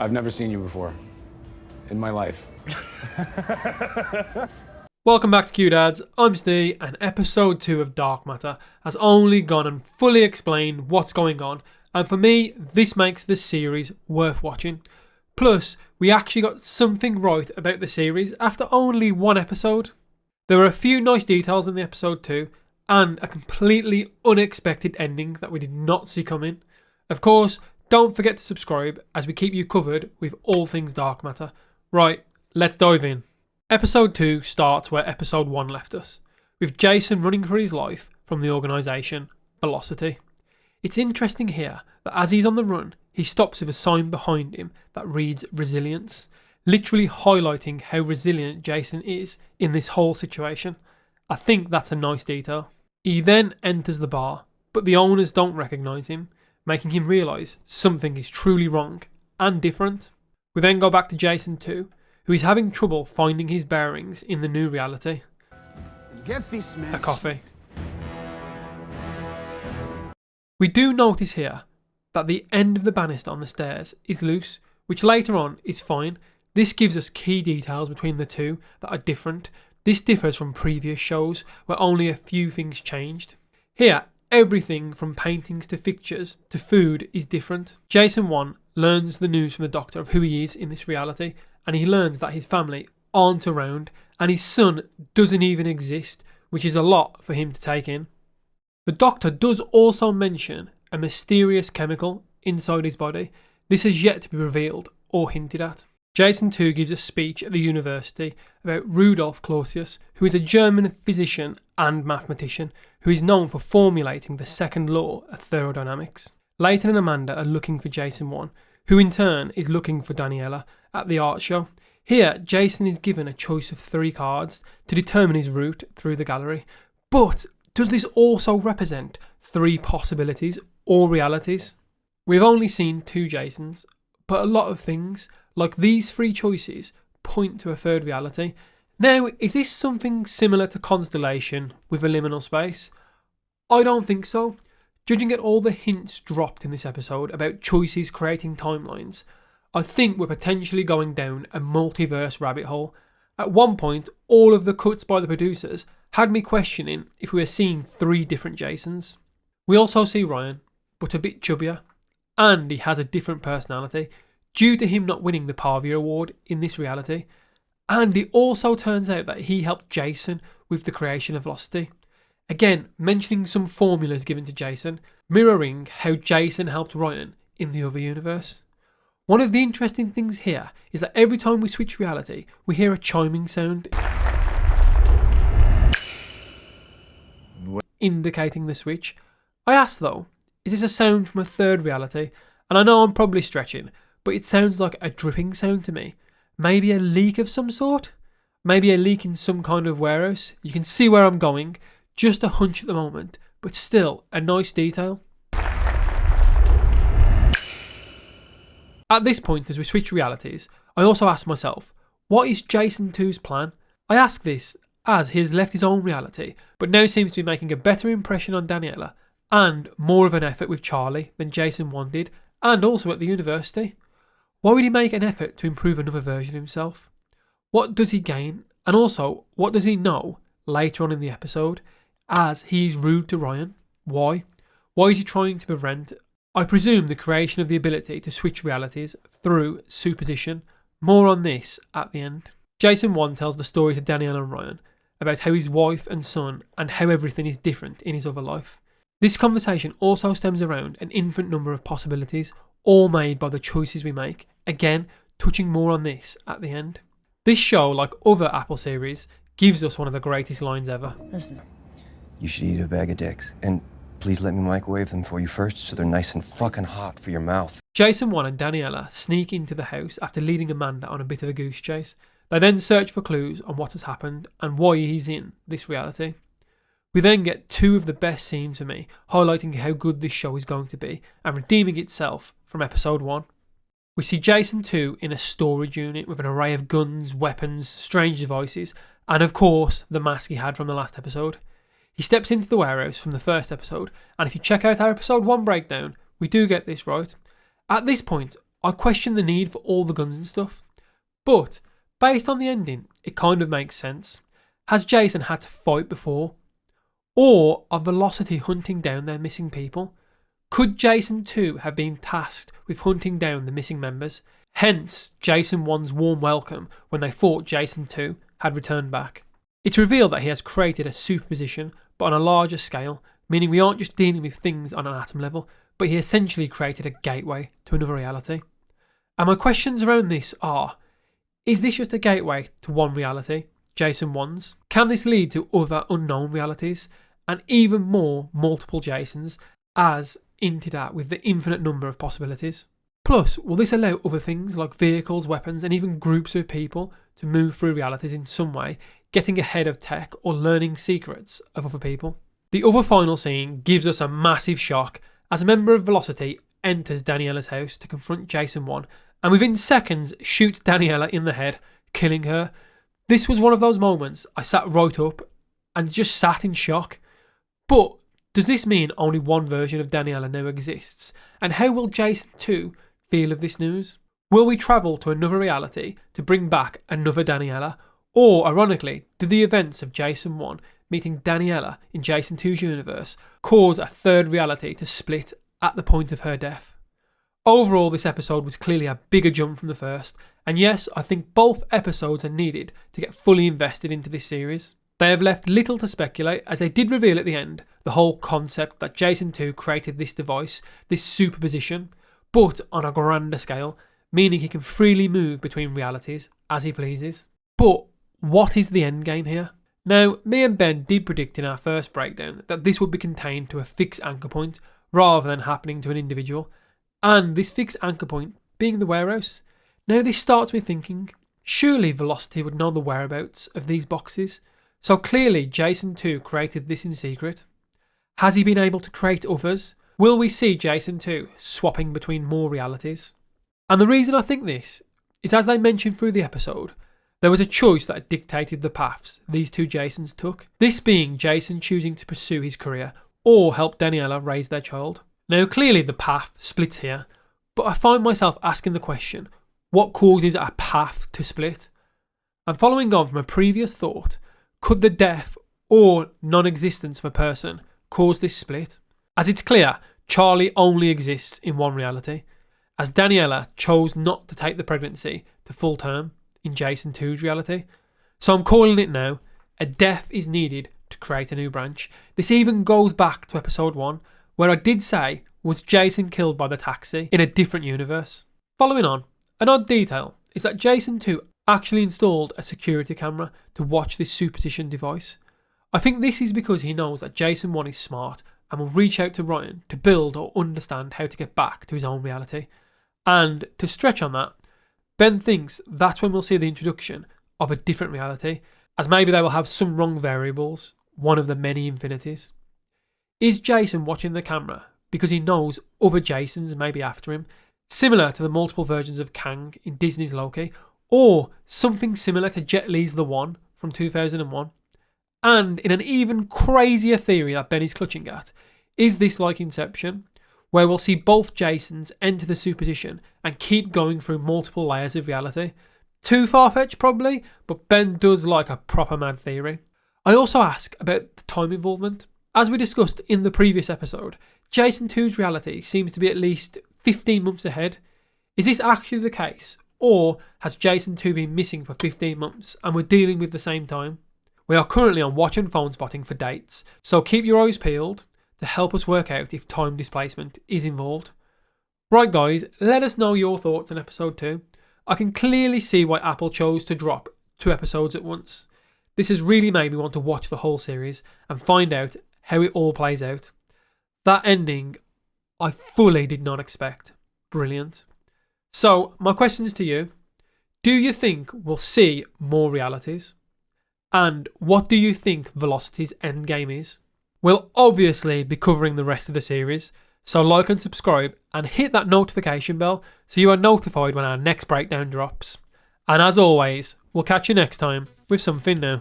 I've never seen you before in my life. Welcome back to Q Dads, I'm Ste, and episode 2 of Dark Matter has only gone and fully explained what's going on, and for me, this makes the series worth watching. Plus, we actually got something right about the series after only one episode. There were a few nice details in the episode too, and a completely unexpected ending that we did not see coming. Of course, don't forget to subscribe as we keep you covered with all things Dark Matter. Right, let's dive in. Episode 2 starts where episode 1 left us, with Jason running for his life from the organisation Velocity. It's interesting here that as he's on the run, he stops with a sign behind him that reads Resilience, literally highlighting how resilient Jason is in this whole situation. I think that's a nice detail. He then enters the bar, but the owners don't recognise him, making him realise something is truly wrong and different. We then go back to Jason 2, who is having trouble finding his bearings in the new reality. A coffee. We do notice here that the end of the banister on the stairs is loose, which later on is fine. This gives us key details between the two that are different. This differs from previous shows where only a few things changed. Here, everything from paintings to fixtures to food is different. Jason 1 learns the news from the doctor of who he is in this reality, and he learns that his family aren't around and his son doesn't even exist, which is a lot for him to take in. The doctor does also mention a mysterious chemical inside his body. This has yet to be revealed or hinted at. Jason 2 gives a speech at the university about Rudolf Clausius, who is a German physician and mathematician who is known for formulating the second law of thermodynamics. Leighton and Amanda are looking for Jason 1, who in turn is looking for Daniela at the art show. Here, Jason is given a choice of 3 cards to determine his route through the gallery. But does this also represent 3 possibilities or realities? We've only seen 2 Jasons, but a lot of things, like these 3 choices, point to a 3rd reality. Now, is this something similar to Constellation with a liminal space? I don't think so. Judging at all the hints dropped in this episode about choices creating timelines, I think we're potentially going down a multiverse rabbit hole. At one point, all of the cuts by the producers had me questioning if we were seeing 3 different Jasons. We also see Ryan, but a bit chubbier, and he has a different personality due to him not winning the Pavia Award in this reality. And it also turns out that he helped Jason with the creation of Velocity. Again, mentioning some formulas given to Jason, mirroring how Jason helped Ryan in the other universe. One of the interesting things here is that every time we switch reality, we hear a chiming sound indicating the switch. I asked though, is this a sound from a 3rd reality? And I know I'm probably stretching, but it sounds like a dripping sound to me. Maybe a leak of some sort? Maybe a leak in some kind of warehouse? You can see where I'm going. Just a hunch at the moment, but still a nice detail. At this point, as we switch realities, I also ask myself, what is Jason 2's plan? I ask this as he has left his own reality, but now seems to be making a better impression on Daniela and more of an effort with Charlie than Jason 1 did, and also at the university. Why would he make an effort to improve another version of himself? What does he gain? And also, what does he know later on in the episode as he is rude to Ryan? Why? Why is he trying to prevent, I presume, the creation of the ability to switch realities through superposition? More on this at the end. Jason 1 tells the story to Danielle and Ryan about how his wife and son and how everything is different in his other life. This conversation also stems around an infinite number of possibilities, all made by the choices we make. Again, touching more on this at the end. This show, like other Apple series, gives us one of the greatest lines ever. You should eat a bag of dicks, and please let me microwave them for you first so they're nice and fucking hot for your mouth. Jason 1 and Daniela sneak into the house after leading Amanda on a bit of a goose chase. They then search for clues on what has happened and why he's in this reality. We then get 2 of the best scenes for me, highlighting how good this show is going to be and redeeming itself from episode 1. We see Jason 2 in a storage unit with an array of guns, weapons, strange devices, and of course the mask he had from the last episode. He steps into the warehouse from the first episode, and if you check out our episode 1 breakdown, we do get this right. At this point, I question the need for all the guns and stuff. But based on the ending, it kind of makes sense. Has Jason had to fight before? Or are Velocity hunting down their missing people? Could Jason 2 have been tasked with hunting down the missing members? Hence, Jason 1's warm welcome when they thought Jason 2 had returned back. It's revealed that he has created a superposition, but on a larger scale, meaning we aren't just dealing with things on an atom level, but he essentially created a gateway to another reality. And my questions around this are, is this just a gateway to one reality, Jason 1's? Can this lead to other unknown realities, and even more multiple Jasons, as hinted at with the infinite number of possibilities? Plus, will this allow other things like vehicles, weapons, and even groups of people to move through realities in some way, getting ahead of tech or learning secrets of other people? The other final scene gives us a massive shock as a member of Velocity enters Daniella's house to confront Jason 1 and within seconds shoots Daniela in the head, killing her. This was one of those moments I sat right up and just sat in shock. But does this mean only one version of Daniela now exists? And how will Jason 2 feel of this news? Will we travel to another reality to bring back another Daniela? Or, ironically, did the events of Jason 1 meeting Daniela in Jason 2's universe cause a third reality to split at the point of her death? Overall, this episode was clearly a bigger jump from the first, and yes, I think both episodes are needed to get fully invested into this series. They have left little to speculate, as they did reveal at the end the whole concept that Jason 2 created this device, this superposition, but on a grander scale, meaning he can freely move between realities as he pleases. But what is the end game here? Now, me and Ben did predict in our first breakdown that this would be contained to a fixed anchor point rather than happening to an individual, and this fixed anchor point being the warehouse. Now this starts me thinking, surely Velocity would know the whereabouts of these boxes, so clearly Jason 2 created this in secret. Has he been able to create others? Will we see Jason 2 swapping between more realities? And the reason I think this is, as they mentioned through the episode, there was a choice that dictated the paths these two Jasons took, this being Jason choosing to pursue his career or help Daniela raise their child. Now clearly the path splits here, but I find myself asking the question, what causes a path to split? And following on from a previous thought, could the death or non-existence of a person cause this split? As it's clear, Charlie only exists in one reality, as Daniela chose not to take the pregnancy to full term in Jason 2's reality. So I'm calling it now, a death is needed to create a new branch. This even goes back to episode 1, where I did say, was Jason killed by the taxi in a different universe? Following on, an odd detail is that Jason 2 actually installed a security camera to watch this superposition device. I think this is because he knows that Jason 1 is smart and will reach out to Ryan to build or understand how to get back to his own reality. And to stretch on that, Ben thinks that's when we'll see the introduction of a different reality, as maybe they will have some wrong variables, one of the many infinities. Is Jason watching the camera because he knows other Jasons may be after him, similar to the multiple versions of Kang in Disney's Loki, or something similar to Jet Li's The One from 2001? And in an even crazier theory that Ben is clutching at, is this like Inception, where we'll see both Jasons enter the superposition and keep going through multiple layers of reality? Too far-fetched probably, but Ben does like a proper mad theory. I also ask about the time involvement. As we discussed in the previous episode, Jason 2's reality seems to be at least 15 months ahead. Is this actually the case, or has Jason 2 been missing for 15 months and we're dealing with the same time? We are currently on watch and phone spotting for dates, so keep your eyes peeled to help us work out if time displacement is involved. Right guys, let us know your thoughts on episode 2. I can clearly see why Apple chose to drop 2 episodes at once. This has really made me want to watch the whole series and find out how it all plays out. That ending, I fully did not expect. Brilliant. So, my questions to you. Do you think we'll see more realities? And what do you think Velocity's endgame is? We'll obviously be covering the rest of the series, so like and subscribe and hit that notification bell so you are notified when our next breakdown drops. And as always, we'll catch you next time with something new.